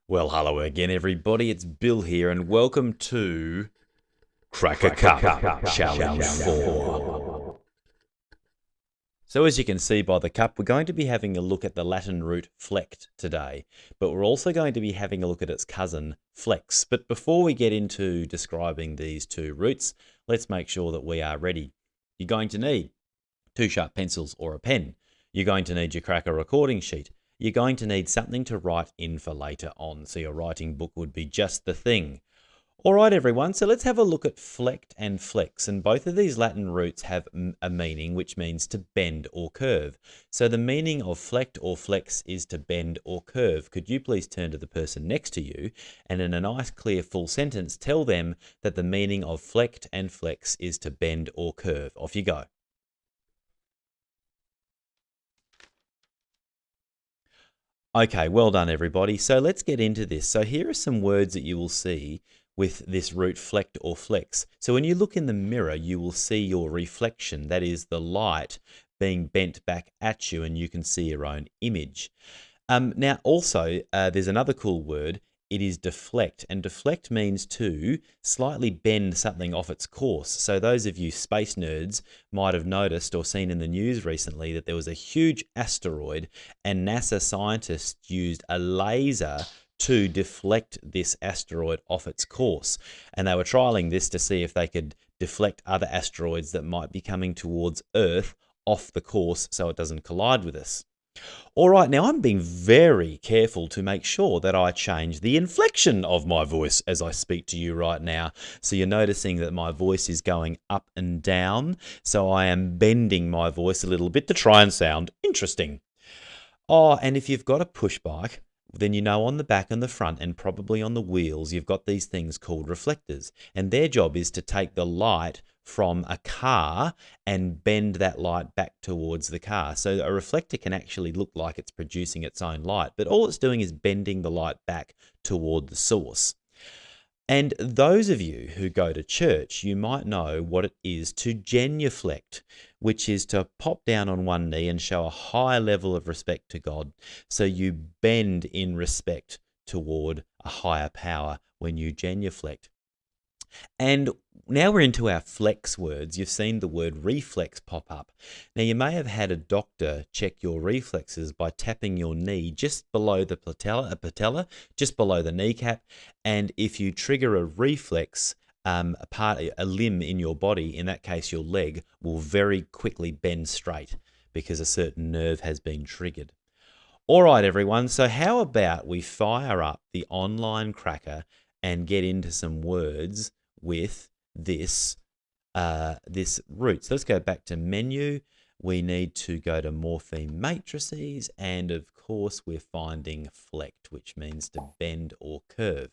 Well, hello again, everybody. It's Bill here, and welcome to Crack a Cup Challenge 4. So as you can see by the cup, we're going to be having a look at the Latin root flect today, but we're also going to be having a look at its cousin, flex. But before we get into describing these two roots, let's make sure that we are ready. You're going to need 2 sharp pencils or a pen. You're going to need your cracker recording sheet. You're going to need something to write in for later on, so your writing book would be just the thing. All right, everyone, so let's have a look at flect and flex, and both of these Latin roots have a meaning which means to bend or curve. So the meaning of flect or flex is to bend or curve. Could you please turn to the person next to you and in a nice, clear, full sentence, tell them that the meaning of flect and flex is to bend or curve? Off you go. Okay, well done, everybody. So let's get into this. So here are some words that you will see with this root flect or flex. So when you look in the mirror, you will see your reflection, that is the light being bent back at you, and you can see your own image. Now also, there's another cool word. It is deflect, and deflect means to slightly bend something off its course. So those of you space nerds might have noticed or seen in the news recently that there was a huge asteroid, and NASA scientists used a laser to deflect this asteroid off its course. And they were trialing this to see if they could deflect other asteroids that might be coming towards Earth off the course so it doesn't collide with us. All right, now I'm being very careful to make sure that I change the inflection of my voice as I speak to you right now. So you're noticing that my voice is going up and down. So I am bending my voice a little bit to try and sound interesting. Oh, and if you've got a push bike, then you know on the back and the front and probably on the wheels, you've got these things called reflectors. And their job is to take the light from a car and bend that light back towards the car. So a reflector can actually look like it's producing its own light, but all it's doing is bending the light back toward the source. And those of you who go to church, you might know what it is to genuflect, which is to pop down on one knee and show a high level of respect to God. So you bend in respect toward a higher power when you genuflect. And now we're into our flex words. You've seen the word reflex pop up. Now you may have had a doctor check your reflexes by tapping your knee just below the patella, just below the kneecap. And if you trigger a reflex, a limb in your body, in that case your leg, will very quickly bend straight because a certain nerve has been triggered. All right, everyone. So how about we fire up the online cracker and get into some words with this root. So let's go back to menu. We need to go to morpheme matrices, and of course we're finding flect, which means to bend or curve.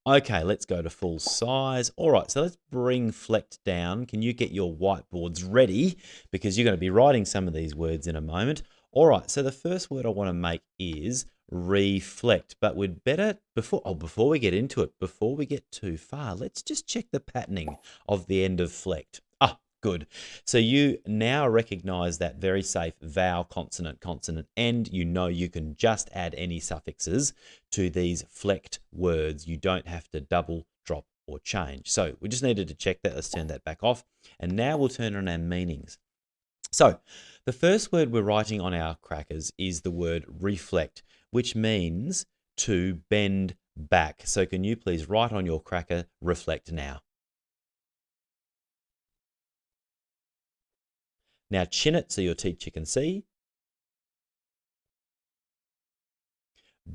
Okay, let's go to full size. All right, so let's bring flect down. Can you get your whiteboards ready? Because you're going to be writing some of these words in a moment. All right, so the first word I want to make is reflect, but we'd better, before we get into it, before we get too far, let's just check the patterning of the end of flect. Ah, good. So you now recognize that very safe vowel, consonant, consonant, and you know you can just add any suffixes to these flect words. You don't have to double, drop, or change. So we just needed to check that. Let's turn that back off. And now we'll turn on our meanings. So the first word we're writing on our crackers is the word reflect, which means to bend back. So can you please write on your cracker, reflect now. Now chin it so your teacher can see.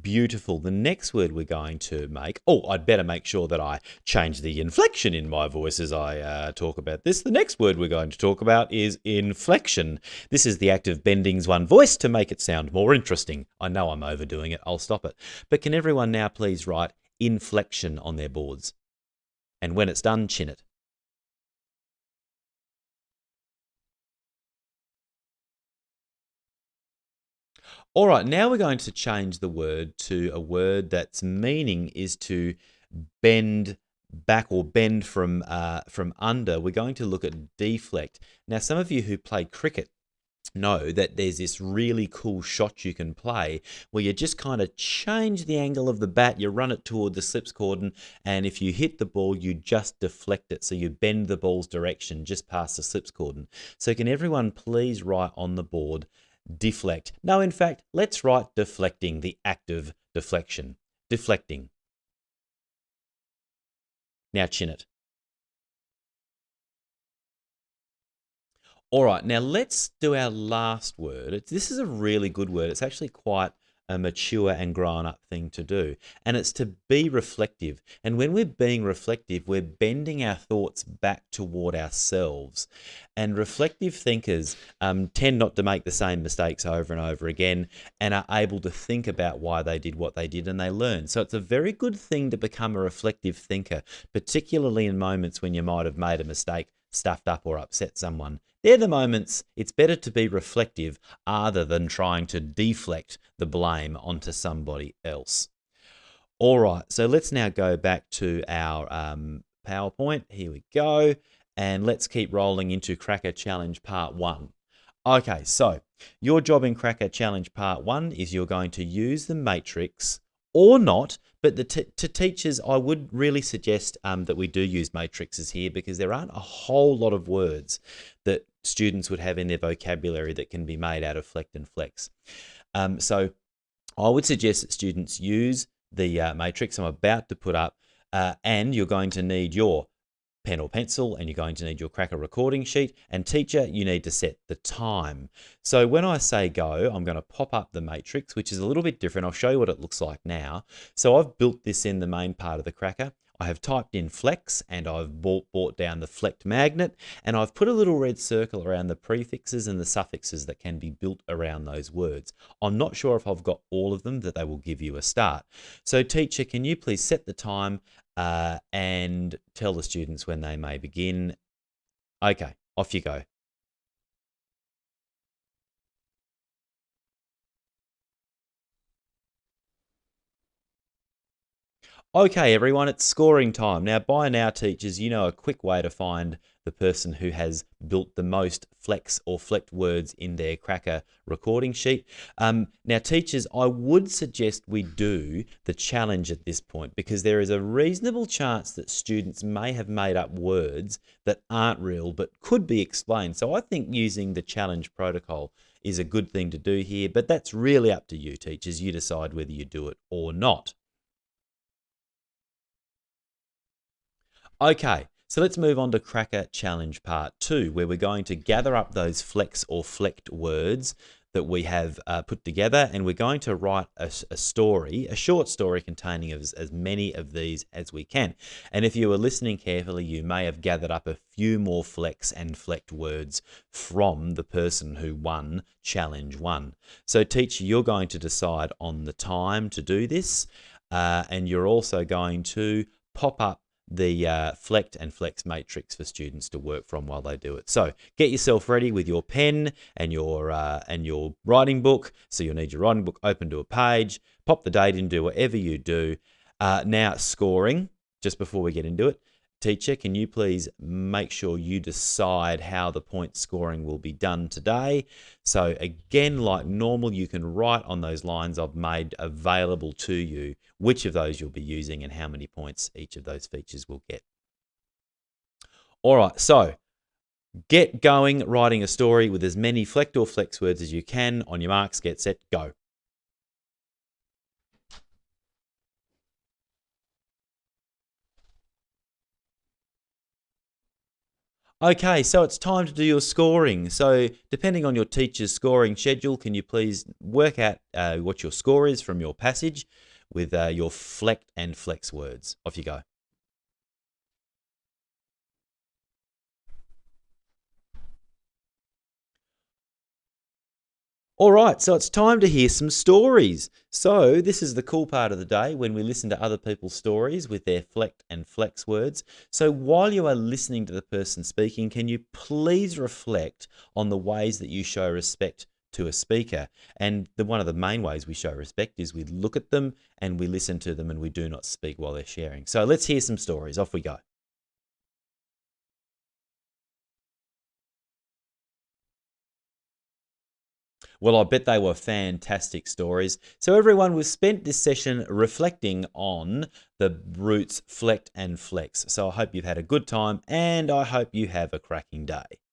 Beautiful. The next word we're going to make, I'd better make sure that I change the inflection in my voice as I talk about this. The next word we're going to talk about is inflection. This is the act of bending one's voice to make it sound more interesting. I know I'm overdoing it. I'll stop it. But can everyone now please write inflection on their boards? And when it's done, chin it. All right, now we're going to change the word to a word that's meaning is to bend back or bend from under. We're going to look at deflect. Now, some of you who play cricket know that there's this really cool shot you can play where you just kind of change the angle of the bat, you run it toward the slips cordon, and if you hit the ball, you just deflect it. So you bend the ball's direction just past the slips cordon. So can everyone please write on the board deflect? No, in fact, let's write deflecting, the act of deflection. Deflecting. Now chin it. All right, now let's do our last word. This is a really good word. It's actually quite a mature and grown up thing to do. And it's to be reflective. And when we're being reflective, we're bending our thoughts back toward ourselves. And reflective thinkers tend not to make the same mistakes over and over again and are able to think about why they did what they did and they learn. So it's a very good thing to become a reflective thinker, particularly in moments when you might have made a mistake, stuffed up, or upset someone. They're the moments it's better to be reflective rather than trying to deflect the blame onto somebody else. All right, so let's now go back to our PowerPoint. Here we go. And let's keep rolling into Cracker Challenge Part 1. Okay, so your job in Cracker Challenge Part 1 is you're going to use the matrix or not, but to teachers, I would really suggest that we do use matrices here because there aren't a whole lot of words that students would have in their vocabulary that can be made out of flect and flex. So I would suggest that students use the matrix I'm about to put up, and you're going to need your pen or pencil, and you're going to need your Cracker recording sheet, and teacher, you need to set the time. So when I say go, I'm going to pop up the matrix, which is a little bit different. I'll show you what it looks like now. So I've built this in the main part of the Cracker. I have typed in flex, and I've brought down the flect magnet, and I've put a little red circle around the prefixes and the suffixes that can be built around those words. I'm not sure if I've got all of them, that they will give you a start. So teacher, can you please set the time and tell the students when they may begin? Okay, off you go. Okay, everyone, it's scoring time. Now, by now, teachers, you know a quick way to find the person who has built the most flex or flect words in their Cracker recording sheet. Now, teachers, I would suggest we do the challenge at this point because there is a reasonable chance that students may have made up words that aren't real but could be explained. So I think using the challenge protocol is a good thing to do here, but that's really up to you, teachers. You decide whether you do it or not. Okay, so let's move on to Cracker Challenge Part 2, where we're going to gather up those flex or flect words that we have put together, and we're going to write a story, a short story containing as many of these as we can. And if you were listening carefully, you may have gathered up a few more flex and flect words from the person who won Challenge 1. So teacher, you're going to decide on the time to do this, and you're also going to pop up the flect and flex matrix for students to work from while they do it. So get yourself ready with your pen and your writing book. So you'll need your writing book open to a page, pop the date in, do whatever you do. Now scoring, just before we get into it. Teacher, can you please make sure you decide how the point scoring will be done today? So again, like normal, you can write on those lines I've made available to you which of those you'll be using and how many points each of those features will get. All right, so get going writing a story with as many flect or flex words as you can. On your marks, get set, go. Okay, so it's time to do your scoring. So depending on your teacher's scoring schedule, can you please work out what your score is from your passage with your flect and flex words? Off you go. All right, so it's time to hear some stories. So this is the cool part of the day when we listen to other people's stories with their flect and flex words. So while you are listening to the person speaking, can you please reflect on the ways that you show respect to a speaker? And one of the main ways we show respect is we look at them and we listen to them and we do not speak while they're sharing. So let's hear some stories. Off we go. Well, I bet they were fantastic stories. So everyone, we've spent this session reflecting on the roots flect and flex. So I hope you've had a good time and I hope you have a cracking day.